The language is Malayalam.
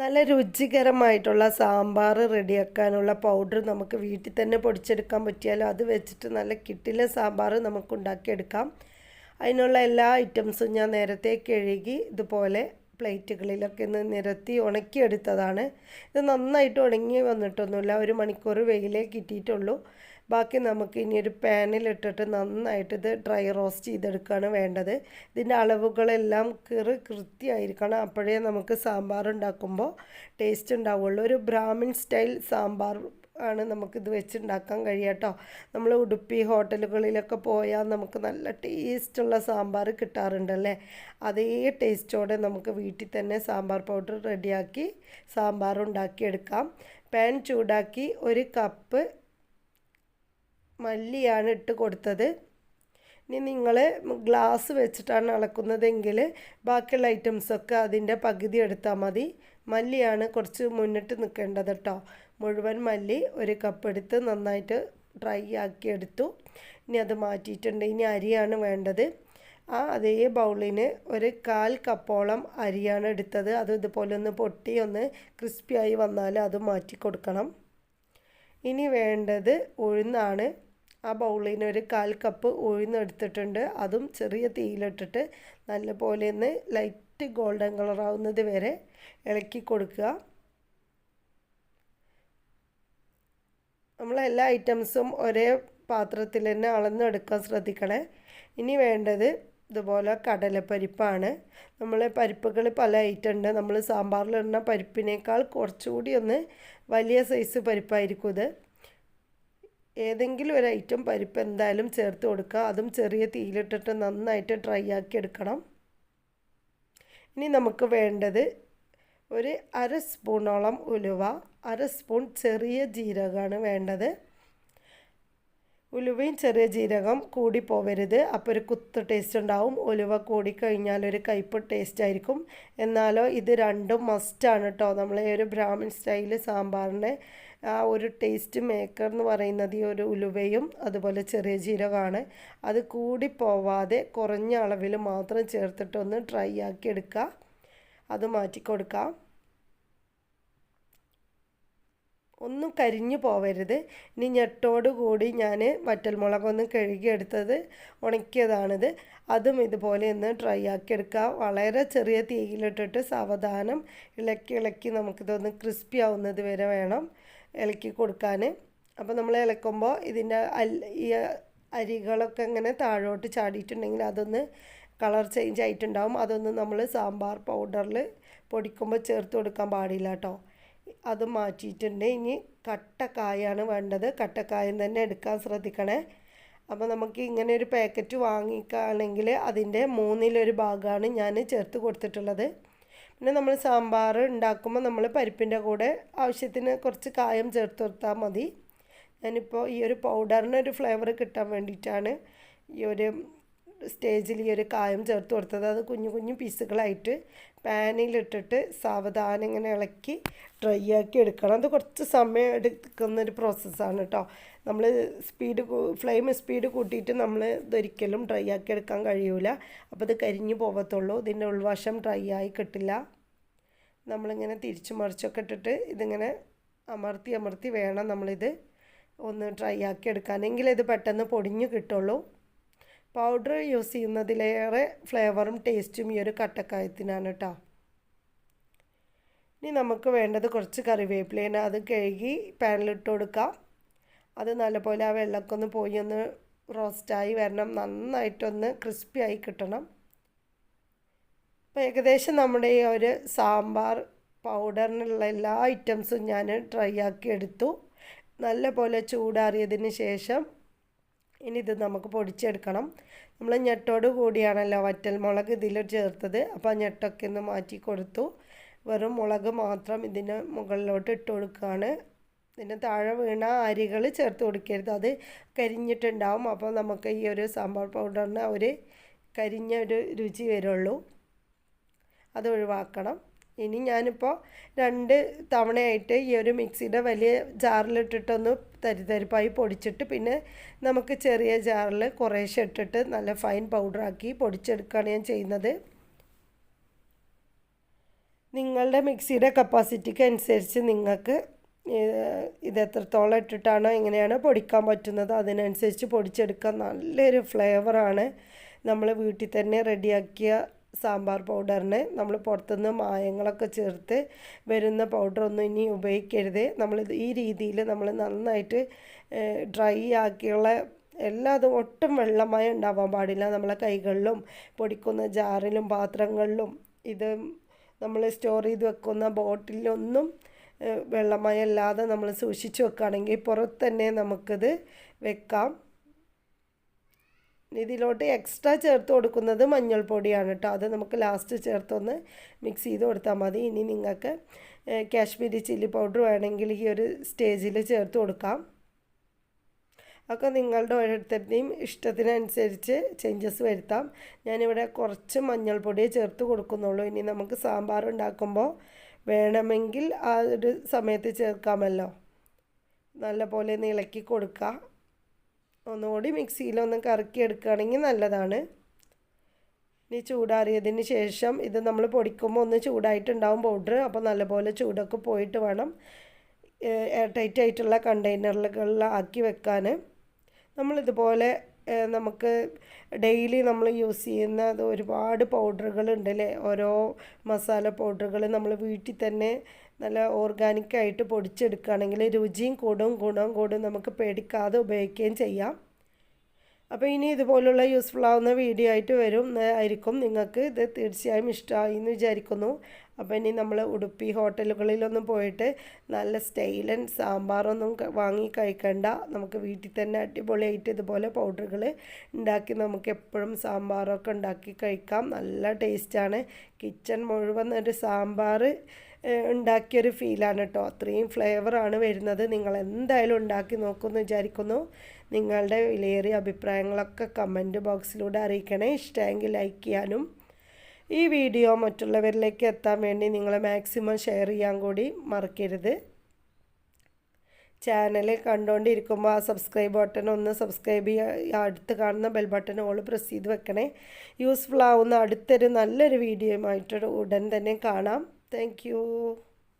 നല്ല രുചികരമായിട്ടുള്ള സാമ്പാർ റെഡിയാക്കാനുള്ള പൗഡർ നമുക്ക് വീട്ടിൽ തന്നെ പൊടിച്ചെടുക്കാൻ പറ്റിയാലോ അത് വെച്ചിട്ട് നല്ല കിട്ടിലെ സാമ്പാർ നമുക്ക് ഉണ്ടാക്കിയെടുക്കാം. അതിനുള്ള എല്ലാ ഐറ്റംസും ഞാൻ നേരത്തെ കഴുകി ഇതുപോലെ പ്ലേറ്റുകളിലൊക്കെ ഒന്ന് നിരത്തി ഉണക്കിയെടുത്തതാണ്. ഇത് നന്നായിട്ട് ഉണങ്ങി വന്നിട്ടൊന്നുമില്ല, 1 മണിക്കൂർ വെയിലേ കിട്ടിയിട്ടുള്ളൂ. ബാക്കി നമുക്ക് ഇനി ഒരു പാനിലിട്ടിട്ട് നന്നായിട്ട് ഇത് ഡ്രൈ റോസ്റ്റ് ചെയ്തെടുക്കുകയാണ് വേണ്ടത്. ഇതിൻ്റെ അളവുകളെല്ലാം കൃത്യമായിരിക്കണം, അപ്പോഴേ നമുക്ക് സാമ്പാർ ഉണ്ടാക്കുമ്പോൾ ടേസ്റ്റ് ഉണ്ടാവുള്ളൂ. ഒരു ബ്രാഹ്മിൺ സ്റ്റൈൽ സാമ്പാർ ആണ് നമുക്കിത് വെച്ചുണ്ടാക്കാൻ കഴിയുക കേട്ടോ. നമ്മൾ ഉടുപ്പി ഹോട്ടലുകളിലൊക്കെ പോയാൽ നമുക്ക് നല്ല ടേസ്റ്റുള്ള സാമ്പാർ കിട്ടാറുണ്ടല്ലേ, അതേ ടേസ്റ്റോടെ നമുക്ക് വീട്ടിൽ തന്നെ സാമ്പാർ പൗഡർ റെഡിയാക്കി സാമ്പാർ ഉണ്ടാക്കിയെടുക്കാം. പാൻ ചൂടാക്കി 1 കപ്പ് മല്ലിയാണ് ഇട്ട് കൊടുത്തത്. ഇനി നിങ്ങൾ ഗ്ലാസ് വെച്ചിട്ടാണ് അളക്കുന്നതെങ്കിൽ ബാക്കിയുള്ള ഐറ്റംസൊക്കെ അതിൻ്റെ പകുതി എടുത്താൽ മതി. മല്ലിയാണ് കുറച്ച് മുന്നിട്ട് നിൽക്കേണ്ടത് കേട്ടോ. മുഴുവൻ മല്ലി 1 കപ്പ് എടുത്ത് നന്നായിട്ട് ഡ്രൈ ആക്കി എടുത്തു. ഇനി അത് മാറ്റിയിട്ടുണ്ട്. ഇനി അരിയാണ് വേണ്ടത്. അതേ ബൗളിന് 1/4 കപ്പോളം അരിയാണ് എടുത്തത്. അത് ഇതുപോലെ ഒന്ന് പൊട്ടി ഒന്ന് ക്രിസ്പിയായി വന്നാൽ അത് മാറ്റി കൊടുക്കണം. ഇനി വേണ്ടത് ഉഴുന്നാണ്. ആ ബൗളിന് 1/4 കപ്പ് ഉഴുന്നെടുത്തിട്ടുണ്ട്. അതും ചെറിയ തീയിലിട്ടിട്ട് നല്ലപോലെ ഒന്ന് ലൈറ്റ് ഗോൾഡൻ കളറാവുന്നത് വരെ ഇളക്കി കൊടുക്കുക. നമ്മളെല്ലാ ഐറ്റംസും ഒരേ പാത്രത്തിൽ തന്നെ അളന്നെടുക്കാൻ ശ്രദ്ധിക്കണേ. ഇനി വേണ്ടത് ഇതുപോലെ കടലപ്പരിപ്പാണ്. നമ്മൾ പരിപ്പുകൾ പല ഐറ്റം ഉണ്ട്. നമ്മൾ സാമ്പാറിലിടുന്ന പരിപ്പിനേക്കാൾ കുറച്ചുകൂടി ഒന്ന് വലിയ സൈസ് പരിപ്പായിരിക്കും ഇത്. ഏതെങ്കിലും ഒരു ഐറ്റം പരിപ്പ് എന്തായാലും ചേർത്ത് കൊടുക്കുക. അതും ചെറിയ തീയിലിട്ടിട്ട് നന്നായിട്ട് ഡ്രൈ ആക്കി എടുക്കണം. ഇനി നമുക്ക് വേണ്ടത് 1/2 സ്പൂണോളം ഉലുവ, 1/2 സ്പൂൺ ചെറിയ ജീരകമാണ് വേണ്ടത്. ഉലുവയും ചെറിയ ജീരകം കൂടി പോവരുത്, അപ്പോൾ ഒരു കുത്ത് ടേസ്റ്റ് ഉണ്ടാവും. ഉലുവ കൂടിക്കഴിഞ്ഞാൽ ഒരു കയ്പ്പ് ടേസ്റ്റ് ആയിരിക്കും. എന്നാലോ ഇത് രണ്ടും മസ്റ്റാണ് കേട്ടോ. നമ്മളെ ഒരു ബ്രാഹ്മിൺ സ്റ്റൈൽ സാമ്പാറിൻ്റെ ആ ഒരു ടേസ്റ്റ് മേക്കർ എന്ന് പറയുന്നത് ഈ ഒരു ഉലുവയും അതുപോലെ ചെറിയ ജീരകമാണ്. അത് കൂടി പോവാതെ കുറഞ്ഞ അളവിൽ മാത്രം ചേർത്തിട്ടൊന്ന് ഡ്രൈ ആക്കി എടുക്കുക. അത് മാറ്റി കൊടുക്കാം. ഒന്നും കരിഞ്ഞു പോവരുത്. ഇനി ഞെട്ടോട് കൂടി ഞാൻ വറ്റൽമുളകൊന്ന് കഴുകിയെടുത്തത് ഉണക്കിയതാണിത്. അതും ഇതുപോലെ ഒന്ന് ഡ്രൈ ആക്കി എടുക്കുക. വളരെ ചെറിയ തീയിലിട്ടിട്ട് സാവധാനം ഇളക്കി നമുക്കിതൊന്ന് ക്രിസ്പി ആവുന്നത് വരെ വേണം ഇളക്കി കൊടുക്കാൻ. അപ്പോൾ നമ്മൾ ഇളക്കുമ്പോൾ ഇതിൻ്റെ ഈ അരികളൊക്കെ ഇങ്ങനെ താഴോട്ട് ചാടിയിട്ടുണ്ടെങ്കിൽ അതൊന്ന് കളർ ചേഞ്ച് ആയിട്ടുണ്ടാവും. അതൊന്നും നമ്മൾ സാമ്പാർ പൗഡറിൽ പൊടിക്കുമ്പോൾ ചേർത്ത് കൊടുക്കാൻ പാടില്ല കേട്ടോ. അത് മാറ്റിയിട്ടുണ്ട്. ഇനി കട്ടക്കായാണ് വേണ്ടത്. കട്ടക്കായം തന്നെ എടുക്കാൻ ശ്രദ്ധിക്കണേ. അപ്പോൾ നമുക്ക് ഇങ്ങനെ ഒരു പാക്കറ്റ് വാങ്ങിക്കുകയാണെങ്കിൽ അതിൻ്റെ 1/3 ഭാഗമാണ് ഞാൻ ചേർത്ത് കൊടുത്തിട്ടുള്ളത്. പിന്നെ നമ്മൾ സാമ്പാർ ഉണ്ടാക്കുമ്പോൾ നമ്മൾ പരിപ്പിൻ്റെ കൂടെ ആവശ്യത്തിന് കുറച്ച് കായം ചേർത്ത് കൊടുത്താൽ മതി. ഞാനിപ്പോൾ ഈ ഒരു പൗഡറിന് ഒരു ഫ്ലേവർ കിട്ടാൻ വേണ്ടിയിട്ടാണ് ഈ ഒരു സ്റ്റേജിൽ ഈ ഒരു കായം ചേർത്ത് കൊടുത്തത്. അത് കുഞ്ഞു കുഞ്ഞു പീസുകളായിട്ട് പാനിലിട്ടിട്ട് സാവധാനം ഇങ്ങനെ ഇളക്കി ഡ്രൈ ആക്കി എടുക്കണം. അത് കുറച്ച് സമയം എടുക്കുന്നൊരു പ്രോസസ്സാണ് കേട്ടോ. നമ്മൾ ഫ്ലെയിം സ്പീഡ് കൂട്ടിയിട്ട് നമ്മൾ ഇതൊരിക്കലും ഡ്രൈ ആക്കി എടുക്കാൻ കഴിയൂല. അപ്പോൾ ഇത് കരിഞ്ഞു പോകത്തുള്ളൂ. ഇതിൻ്റെ ഉൾവശം ഡ്രൈ ആയി കിട്ടില്ല. നമ്മളിങ്ങനെ തിരിച്ചു മറിച്ചൊക്കെ ഇട്ടിട്ട് ഇതിങ്ങനെ അമർത്തി വേണം നമ്മളിത് ഒന്ന് ഡ്രൈ ആക്കി എടുക്കാനെങ്കിൽ ഇത് പെട്ടെന്ന് പൊടിഞ്ഞു കിട്ടുള്ളൂ. പൗഡർ യൂസ് ചെയ്യുന്നതിലേറെ ഫ്ലേവറും ടേസ്റ്റും ഈ ഒരു കട്ടക്കായത്തിനാണ് കേട്ടോ. ഇനി നമുക്ക് വേണ്ടത് കുറച്ച് കറിവേപ്പിലയാണ്. അത് കഴുകി പാനിലിട്ട് കൊടുക്കാം. അത് നല്ലപോലെ ആ വെള്ളമൊക്കെ ഒന്ന് പോയി ഒന്ന് റോസ്റ്റായി വരണം, നന്നായിട്ടൊന്ന് ക്രിസ്പി ആയി കിട്ടണം. അപ്പോൾ ഏകദേശം നമ്മുടെ ഈ ഒരു സാമ്പാർ പൗഡറിനുള്ള എല്ലാ ഐറ്റംസും ഞാൻ ഡ്രൈ ആക്കി എടുത്തു. നല്ലപോലെ ചൂടാറിയതിന് ശേഷം ഇനി ഇത് നമുക്ക് പൊടിച്ചെടുക്കണം. നമ്മൾ ഞെട്ടോട് കൂടിയാണല്ലോ വറ്റൽമുളക് ഇതിൽ ചേർത്തത്. അപ്പോൾ ആ ഞെട്ടൊക്കെ ഒന്ന് മാറ്റി കൊടുത്തു. വെറും മുളക് മാത്രം ഇതിന് മുകളിലോട്ട് ഇട്ട് കൊടുക്കുകയാണ്. ഇതിന് താഴെ വീണ അരികൾ ചേർത്ത് കൊടുക്കരുത്, അത് കരിഞ്ഞിട്ടുണ്ടാവും. അപ്പോൾ നമുക്ക് ഈ ഒരു സാമ്പാർ പൗഡറിന് ഒരു കരിഞ്ഞ ഒരു രുചി വരുള്ളൂ, അത് ഒഴിവാക്കണം. ഇനി ഞാനിപ്പോൾ 2 തവണയായിട്ട് ഈ ഒരു മിക്സിയുടെ വലിയ ജാറിലിട്ടിട്ടൊന്ന് തരിതരിപ്പായി പൊടിച്ചിട്ട് പിന്നെ നമുക്ക് ചെറിയ ജാറിൽ കുറേശ്ശെ ഇട്ടിട്ട് നല്ല ഫൈൻ പൗഡറാക്കി പൊടിച്ചെടുക്കുകയാണ് ഞാൻ ചെയ്യുന്നത്. നിങ്ങളുടെ മിക്സിയുടെ കപ്പാസിറ്റിക്ക് അനുസരിച്ച് നിങ്ങൾക്ക് ഇത് എത്രത്തോളം ഇട്ടിട്ടാണോ എങ്ങനെയാണോ പൊടിക്കാൻ പറ്റുന്നത് അതിനനുസരിച്ച് പൊടിച്ചെടുക്കാൻ നല്ലൊരു ഫ്ലേവറാണ്. നമ്മൾ വീട്ടിൽ തന്നെ റെഡിയാക്കിയ സാമ്പാർ പൗഡറിന് നമ്മൾ പുറത്തുനിന്ന് മായങ്ങളൊക്കെ ചേർത്ത് വരുന്ന പൗഡറൊന്നും ഇനി ഉപയോഗിക്കരുത്. നമ്മളിത് ഈ രീതിയിൽ നമ്മൾ നന്നായിട്ട് ഡ്രൈ ആക്കിയുള്ള എല്ലാതും ഒട്ടും വെള്ളമയം ഉണ്ടാവാൻ പാടില്ല. നമ്മളെ കൈകളിലും പൊടിക്കുന്ന ജാറിലും പാത്രങ്ങളിലും ഇത് നമ്മൾ സ്റ്റോർ ചെയ്ത് വെക്കുന്ന ബോട്ടിലൊന്നും വെള്ളമയം ഇല്ലാതെ നമ്മൾ സൂക്ഷിച്ച് വെക്കുകയാണെങ്കിൽ പുറത്ത് തന്നെ നമുക്കിത് വെക്കാം. ഇതിലോട്ട് എക്സ്ട്രാ ചേർത്ത് കൊടുക്കുന്നത് മഞ്ഞൾപ്പൊടിയാണ് കേട്ടോ. അത് നമുക്ക് ലാസ്റ്റ് ചേർത്തൊന്ന് മിക്സ് ചെയ്ത് കൊടുത്താൽ മതി. ഇനി നിങ്ങൾക്ക് കാശ്മീരി ചില്ലി പൗഡർ വേണമെങ്കിൽ ഈ ഒരു സ്റ്റേജിൽ ചേർത്ത് കൊടുക്കാം. ഒക്കെ നിങ്ങളുടെ ഓരോരുത്തരുടെയും ഇഷ്ടത്തിനനുസരിച്ച് ചേഞ്ചസ് വരുത്താം. ഞാനിവിടെ കുറച്ച് മഞ്ഞൾപ്പൊടിയെ ചേർത്ത് കൊടുക്കുന്നുള്ളൂ. ഇനി നമുക്ക് സാമ്പാർ ഉണ്ടാക്കുമ്പോൾ വേണമെങ്കിൽ ആ ഒരു സമയത്ത് ചേർക്കാമല്ലോ. നല്ലപോലെ ഇളക്കി കൊടുക്കുക. ഒന്നുകൂടി മിക്സിയിലൊന്ന് കറക്കി എടുക്കുകയാണെങ്കിൽ നല്ലതാണ്. ഇനി ചൂടാറിയതിന് ശേഷം ഇത് നമ്മൾ പൊടിക്കുമ്പോൾ ഒന്ന് ചൂടായിട്ടുണ്ടാവും പൗഡർ. അപ്പോൾ നല്ലപോലെ ചൂടൊക്കെ പോയിട്ട് വേണം എയർ ടൈറ്റ് ആയിട്ടുള്ള കണ്ടെയ്നറുകളിലാക്കി വെക്കാൻ. നമ്മളിതുപോലെ നമുക്ക് ഡെയിലി നമ്മൾ യൂസ് ചെയ്യുന്ന ഒരുപാട് പൗഡറുകളുണ്ട് അല്ലേ. ഓരോ മസാല പൗഡറുകൾ നമ്മൾ വീട്ടിൽ തന്നെ നല്ല ഓർഗാനിക്കായിട്ട് പൊടിച്ചെടുക്കുകയാണെങ്കിൽ രുചിയും കൂടും ഗുണവും കൂടും. നമുക്ക് പേടിക്കാതെ ഉപയോഗിക്കുകയും ചെയ്യാം. അപ്പോൾ ഇനി ഇതുപോലുള്ള യൂസ്ഫുൾ ആവുന്ന വീഡിയോ ആയിട്ട് ആയിരിക്കും. നിങ്ങൾക്ക് ഇത് തീർച്ചയായും ഇഷ്ടമായി എന്ന് വിചാരിക്കുന്നു. അപ്പോൾ ഇനി നമ്മൾ ഉടുപ്പി ഹോട്ടലുകളിലൊന്നും പോയിട്ട് നല്ല സ്റ്റൈലൻ സാമ്പാറൊന്നും വാങ്ങി കഴിക്കണ്ട. നമുക്ക് വീട്ടിൽ തന്നെ അടിപൊളിയായിട്ട് ഇതുപോലെ പൗഡറുകൾ ഉണ്ടാക്കി നമുക്ക് എപ്പോഴും സാമ്പാറൊക്കെ ഉണ്ടാക്കി കഴിക്കാം. നല്ല ടേസ്റ്റാണ്. കിച്ചൺ മുഴുവൻ ഒരു സാമ്പാർ ഉണ്ടാക്കിയൊരു ഫീലാണ് കേട്ടോ. അത്രയും ഫ്ലേവറാണ് വരുന്നത്. നിങ്ങൾ എന്തായാലും ഉണ്ടാക്കി നോക്കുമെന്ന് വിചാരിക്കുന്നു. നിങ്ങളുടെ വിലയേറിയ അഭിപ്രായങ്ങളൊക്കെ കമൻറ്റ് ബോക്സിലൂടെ അറിയിക്കണേ. ഇഷ്ടമെങ്കിൽ ലൈക്ക് ചെയ്യാനും ഈ വീഡിയോ മറ്റുള്ളവരിലേക്ക് എത്താൻ വേണ്ടി നിങ്ങൾ മാക്സിമം ഷെയർ ചെയ്യാൻ കൂടി മറക്കരുത്. ചാനൽ കണ്ടുകൊണ്ടിരിക്കുമ്പോൾ ആ സബ്സ്ക്രൈബ് ബട്ടൺ ഒന്ന് സബ്സ്ക്രൈബ് ചെയ്യുക. അടുത്ത് കാണുന്ന ബെൽ ബട്ടൺ ഓൾ പ്രസ് ചെയ്ത് വെക്കണേ. യൂസ്ഫുൾ ആവുന്ന അടുത്തൊരു നല്ലൊരു വീഡിയോയുമായിട്ട് ഉടൻ തന്നെ കാണാം. താങ്ക്